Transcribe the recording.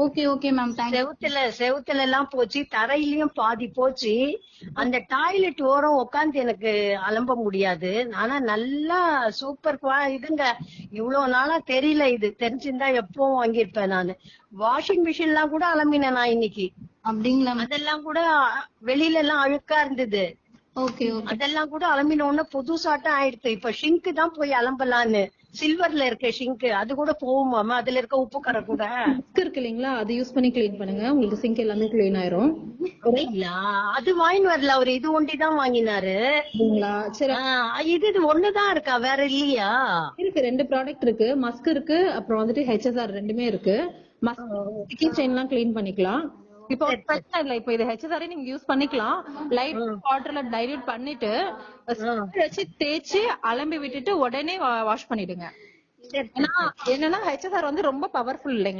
Okay okay ma'am, thanks. செவுத்துல எல்லாம் போச்சு, தரையிலயும் பாதி போச்சு. அந்த டாய்லெட் ஓரம் உட்காந்து எனக்கு அலம்ப முடியாது. ஆனா நல்லா சூப்பர் இதுங்க. இவ்வளவு நாளா தெரியல, இது தெரிஞ்சிருந்தா எப்பவும் வாங்கியிருப்பேன் நானு. வாஷிங் மிஷின் எல்லாம் கூட அலம்பினேன் நான் இன்னைக்கு. அப்படிங்களா மேம்? அதெல்லாம் கூட வெளியில எல்லாம் அழுக்கா இருந்தது. Okay okay. அதெல்லாம் கூட அலம்பினோன்னு புதுசாட்டம் ஆயிடுச்சு. இப்ப ஷிங்க் தான் போய் அலம்பலான்னு. சில்வர்ல இருக்க ஷிங்க் அது கூட போகுமாமா, அதுல இருக்க உப்பு கரை கூட. மஸ்க் இருக்கு இல்லைங்களா, அது யூஸ் பண்ணி கிளீன் பண்ணுங்க, உங்களுக்கு சிங்க் எல்லாமே கிளீன் ஆயிரும். அது வாங்கி வரல, அவரு இது ஒண்டிதான் வாங்கினாரு. சரி, இது ஒண்ணுதான் இருக்கா, வேற இல்லையா? இருக்கு, 2 ப்ராடக்ட் இருக்கு. மஸ்க் இருக்கு, அப்புறம் வந்துட்டு ஹெச்எஸ்ஆர் ரெண்டுமே இருக்கு. மஸ்க் செயின் எல்லாம் கிளீன் பண்ணிக்கலாம். இப்போ பிரச்சனை இல்ல, இப்போ இது ஹெச்எஸ்ஆர் நீங்க யூஸ் பண்ணிக்கலாம். லைட் வாட்டர்ல டைல்யூட் பண்ணிட்டு வச்சு தேய்ச்சி அலம்பி விட்டுட்டு உடனே வாஷ் பண்ணிடுங்க. என்னன்னா ஹெச்எஸ்ஆர் வந்து ரொம்ப பவர்ஃபுல் இல்லைங்களா.